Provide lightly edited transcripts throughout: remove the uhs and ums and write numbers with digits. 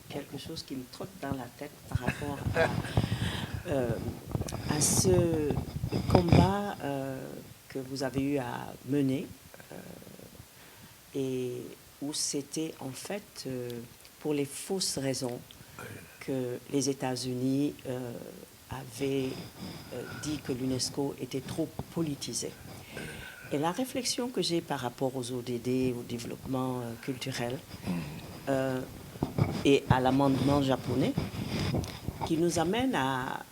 quelque chose qui me trotte dans la tête par rapport à ce combat que vous avez eu à mener et où c'était en fait pour les fausses raisons que les États-Unis avaient dit que l'UNESCO était trop politisé. Et la réflexion que j'ai par rapport aux ODD, au développement culturel, et à l'amendement japonais, qui nous amène à...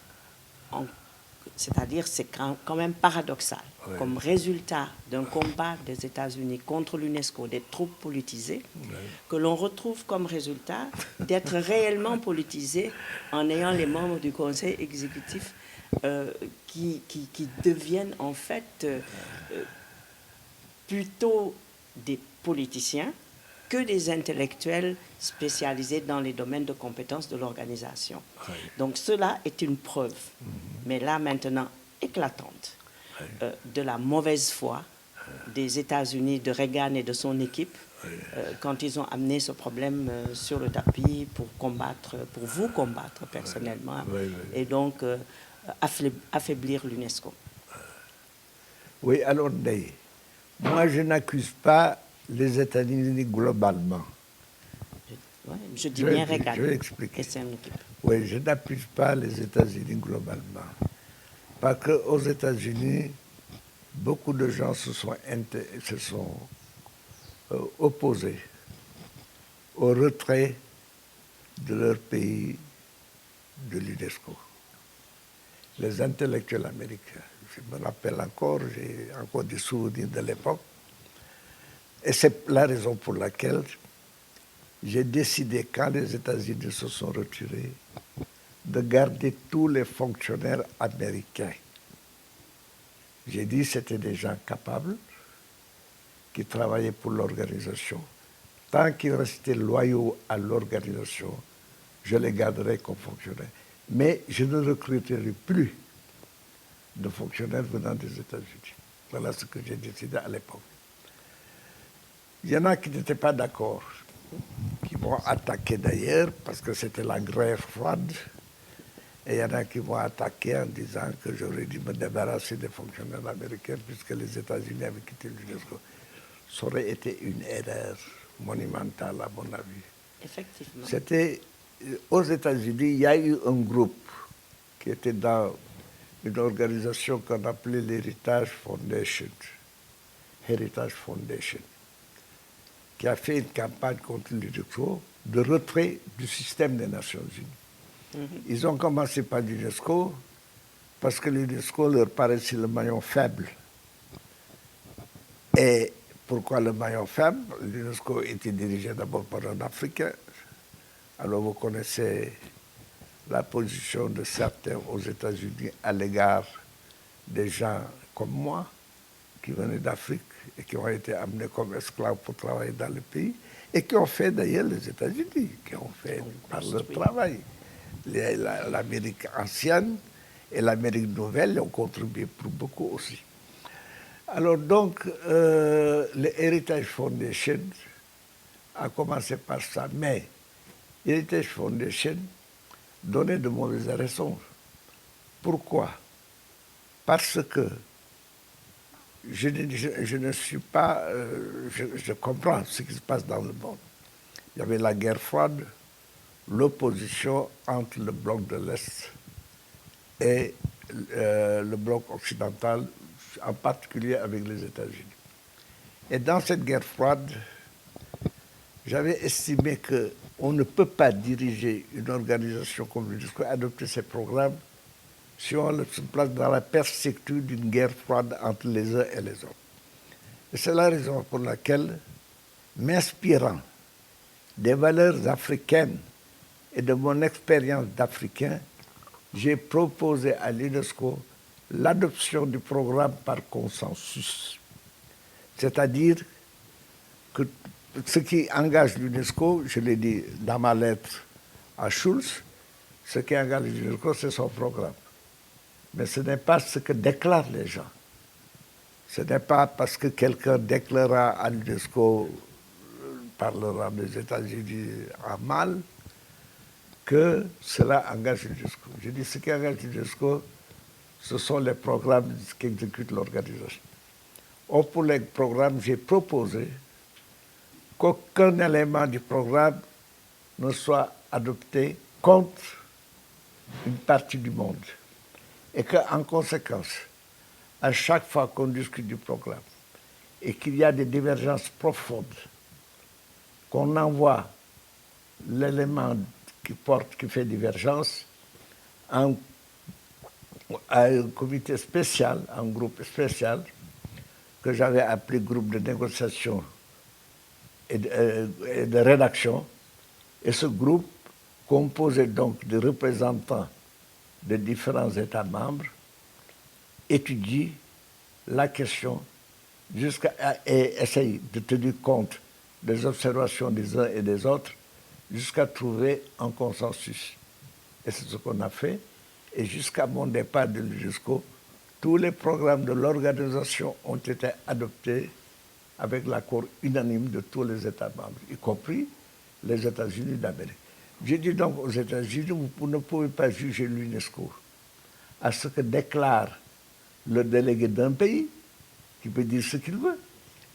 c'est-à-dire, c'est quand même paradoxal. Ouais. Comme résultat d'un combat des États-Unis contre l'UNESCO, d'être trop politisé, ouais. Que l'on retrouve comme résultat d'être réellement politisé en ayant les membres du conseil exécutif qui deviennent en fait plutôt des politiciens que des intellectuels spécialisés dans les domaines de compétences de l'organisation. Oui. Donc cela est une preuve, mais là maintenant éclatante, de la mauvaise foi des États-Unis, de Reagan et de son équipe, quand ils ont amené ce problème sur le tapis pour vous combattre personnellement, et donc affaiblir l'UNESCO. Oui, alors, moi je n'accuse pas les États-Unis globalement. Je dis bien Reagan. Je vais expliquer. Oui, je n'accuse pas les États-Unis globalement. Parce qu'aux États-Unis, beaucoup de gens se sont opposés au retrait de leur pays de l'UNESCO. Les intellectuels américains. Je me rappelle encore, j'ai encore des souvenirs de l'époque. Et c'est la raison pour laquelle j'ai décidé, quand les États-Unis se sont retirés, de garder tous les fonctionnaires américains. J'ai dit que c'était des gens capables, qui travaillaient pour l'organisation. Tant qu'ils restaient loyaux à l'organisation, je les garderai comme fonctionnaires. Mais je ne recruterai plus de fonctionnaires venant des États-Unis. Voilà ce que j'ai décidé à l'époque. Il y en a qui n'étaient pas d'accord, qui m'ont attaqué d'ailleurs, parce que c'était la guerre froide. Et il y en a qui m'ont attaqué en disant que j'aurais dû me débarrasser des fonctionnaires américains puisque les États-Unis avaient quitté l'UNESCO. Ça aurait été une erreur monumentale, à mon avis. Effectivement. C'était aux États-Unis, il y a eu un groupe qui était dans une organisation qu'on appelait l'Heritage Foundation, qui a fait une campagne contre l'UNESCO de retrait du système des Nations Unies. Ils ont commencé par l'UNESCO parce que l'UNESCO leur paraissait le maillon faible. Et pourquoi le maillon faible? L'UNESCO était dirigé d'abord par un Africain. Alors vous connaissez la position de certains aux États-Unis à l'égard des gens comme moi, qui venaient d'Afrique et qui ont été amenés comme esclaves pour travailler dans le pays, et qui ont fait d'ailleurs les États-Unis, qui ont fait par leur travail. L'Amérique ancienne et l'Amérique nouvelle ont contribué pour beaucoup aussi. Alors donc, le Heritage Foundation a commencé par ça, mais Heritage Foundation donnait de mauvaises raisons. Pourquoi? Parce que je ne suis pas... je comprends ce qui se passe dans le monde. Il y avait la guerre froide, l'opposition entre le bloc de l'Est et le bloc occidental, en particulier avec les États-Unis. Et dans cette guerre froide, j'avais estimé qu'on ne peut pas diriger une organisation comme l'UNESCO et adopter ses programmes si on se place dans la perspective d'une guerre froide entre les uns et les autres. Et c'est la raison pour laquelle, m'inspirant des valeurs africaines et de mon expérience d'Africain, j'ai proposé à l'UNESCO l'adoption du programme par consensus. C'est-à-dire que ce qui engage l'UNESCO, je l'ai dit dans ma lettre à Schulz, ce qui engage l'UNESCO, c'est son programme. Mais ce n'est pas ce que déclarent les gens. Ce n'est pas parce que quelqu'un déclarera à l'UNESCO, parlera des États-Unis en mal, que cela engage l'UNESCO. Je dis ce qui engage l'UNESCO, ce sont les programmes qu'exécute l'organisation. Or, pour les programmes, j'ai proposé qu'aucun élément du programme ne soit adopté contre une partie du monde. Et qu'en conséquence, à chaque fois qu'on discute du programme et qu'il y a des divergences profondes, qu'on envoie l'élément qui fait divergence à un comité spécial, un groupe spécial, que j'avais appelé groupe de négociation et de rédaction. Et ce groupe, composé donc de représentants de différents États membres, étudie la question et essaye de tenir compte des observations des uns et des autres jusqu'à trouver un consensus. Et c'est ce qu'on a fait. Et jusqu'à mon départ de l'UNESCO, tous les programmes de l'organisation ont été adoptés avec l'accord unanime de tous les États membres, y compris les États-Unis d'Amérique. J'ai dit donc aux États-Unis, vous ne pouvez pas juger l'UNESCO à ce que déclare le délégué d'un pays, qui peut dire ce qu'il veut,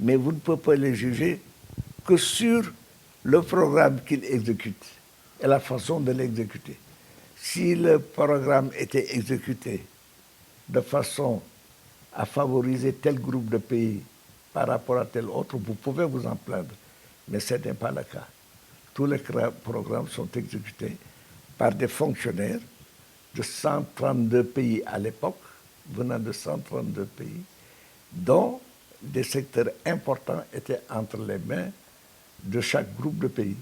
mais vous ne pouvez pas les juger que sur le programme qu'il exécute et la façon de l'exécuter. Si le programme était exécuté de façon à favoriser tel groupe de pays par rapport à tel autre, vous pouvez vous en plaindre, mais ce n'est pas le cas. Tous les programmes sont exécutés par des fonctionnaires de 132 pays à l'époque, venant de 132 pays, dont des secteurs importants étaient entre les mains de chaque groupe de pays.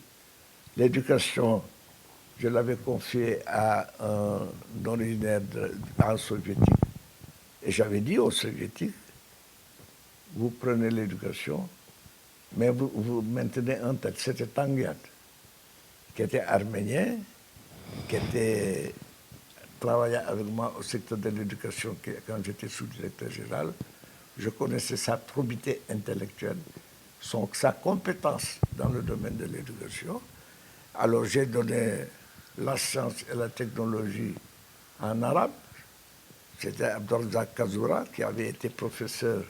L'éducation, je l'avais confiée à un originaire en soviétique. Et j'avais dit aux soviétiques, vous prenez l'éducation, mais vous maintenez un tel. C'était Tanguian, qui était arménien, qui travaillait avec moi au secteur de l'éducation quand j'étais sous-directeur général. Je connaissais sa probité intellectuelle, sa compétence dans le domaine de l'éducation. Alors j'ai donné la science et la technologie en arabe. C'était Abdolzak Kazoura, qui avait été professeur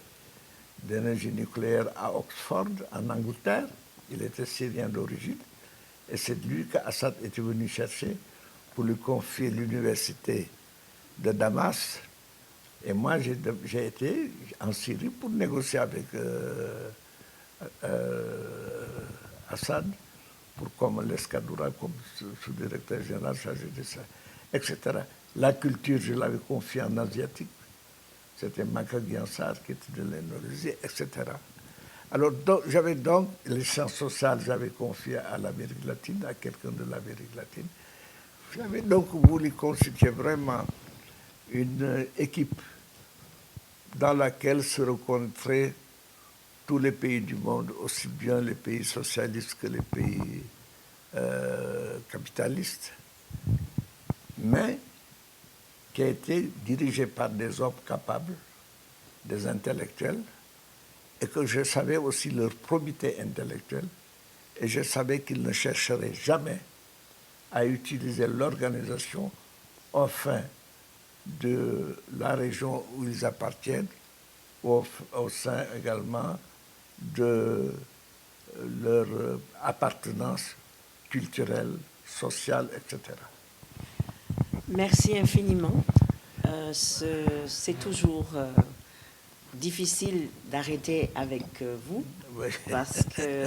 d'énergie nucléaire à Oxford, en Angleterre. Il était syrien d'origine. Et c'est lui qu'Assad était venu chercher pour lui confier l'université de Damas. Et moi, j'ai été en Syrie pour négocier avec Assad, pour comme l'Escadoura, comme sous-directeur général chargé de ça, etc. La culture, je l'avais confiée en asiatique. C'était Maka Gyansar qui était de l'Indonésie, etc. Alors, j'avais donc les sciences sociales, j'avais confié à l'Amérique latine, à quelqu'un de l'Amérique latine. J'avais donc voulu constituer vraiment une équipe dans laquelle se reconnaîtraient tous les pays du monde, aussi bien les pays socialistes que les pays capitalistes, mais qui a été dirigée par des hommes capables, des intellectuels, et que je savais aussi leur probité intellectuelle, et je savais qu'ils ne chercheraient jamais à utiliser l'organisation au fin de la région où ils appartiennent, au sein également de leur appartenance culturelle, sociale, etc. Merci infiniment. C'est toujours difficile d'arrêter avec vous, oui, parce que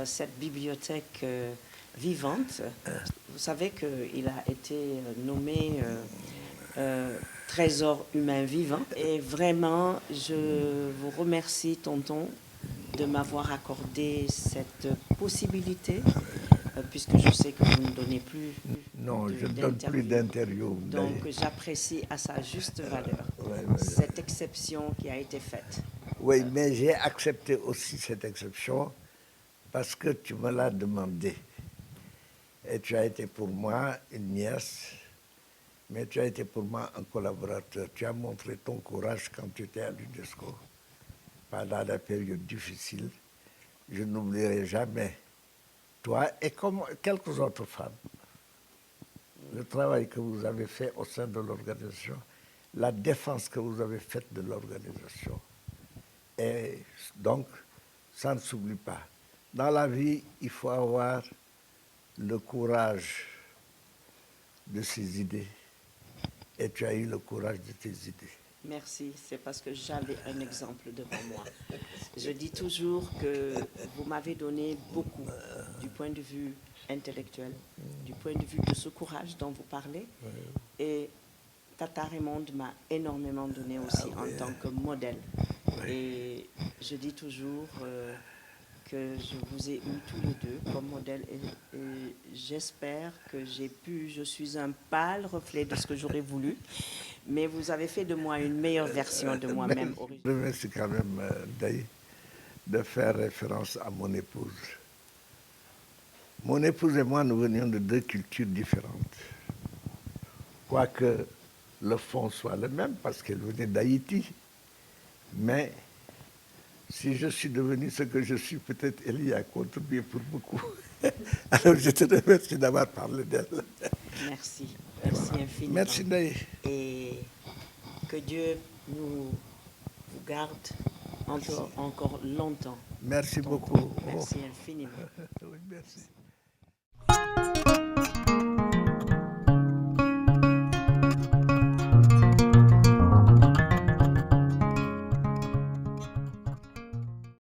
cette bibliothèque vivante, vous savez qu'il a été nommé trésor humain vivant. Et vraiment, je vous remercie, tonton, de m'avoir accordé cette possibilité, puisque je sais que vous ne donnez plus. Non, je ne donne plus d'interviews. Donc, j'apprécie à sa juste valeur cette exception qui a été faite. Oui, mais j'ai accepté aussi cette exception parce que tu me l'as demandé. Et tu as été pour moi une nièce, mais tu as été pour moi un collaborateur. Tu as montré ton courage quand tu étais à l'UNESCO, pendant la période difficile. Je n'oublierai jamais toi et comme quelques autres femmes le travail que vous avez fait au sein de l'organisation, la défense que vous avez faite de l'organisation. Et donc, ça ne s'oublie pas. Dans la vie, il faut avoir le courage de ses idées. Et tu as eu le courage de tes idées. Merci, c'est parce que j'avais un exemple devant moi. Je dis toujours que vous m'avez donné beaucoup du point de vue intellectuel, du point de vue de ce courage dont vous parlez. Et Tata Raymond m'a énormément donné aussi en tant que modèle. Et je dis toujours que je vous ai eu tous les deux comme modèle et j'espère que je suis un pâle reflet de ce que j'aurais voulu, mais vous avez fait de moi une meilleure version de moi-même. Je remercie quand même, Daï, de faire référence à mon épouse. Mon épouse et moi, nous venions de deux cultures différentes. Quoique le fond soit le même, parce qu'elle venait d'Haïti. Mais si je suis devenu ce que je suis, peut-être elle y a contribué pour beaucoup. Alors je te remercie d'avoir parlé d'elle. Merci, merci infiniment. Merci Daï. Et que Dieu vous garde encore longtemps. Merci beaucoup. Merci infiniment. Oui, merci.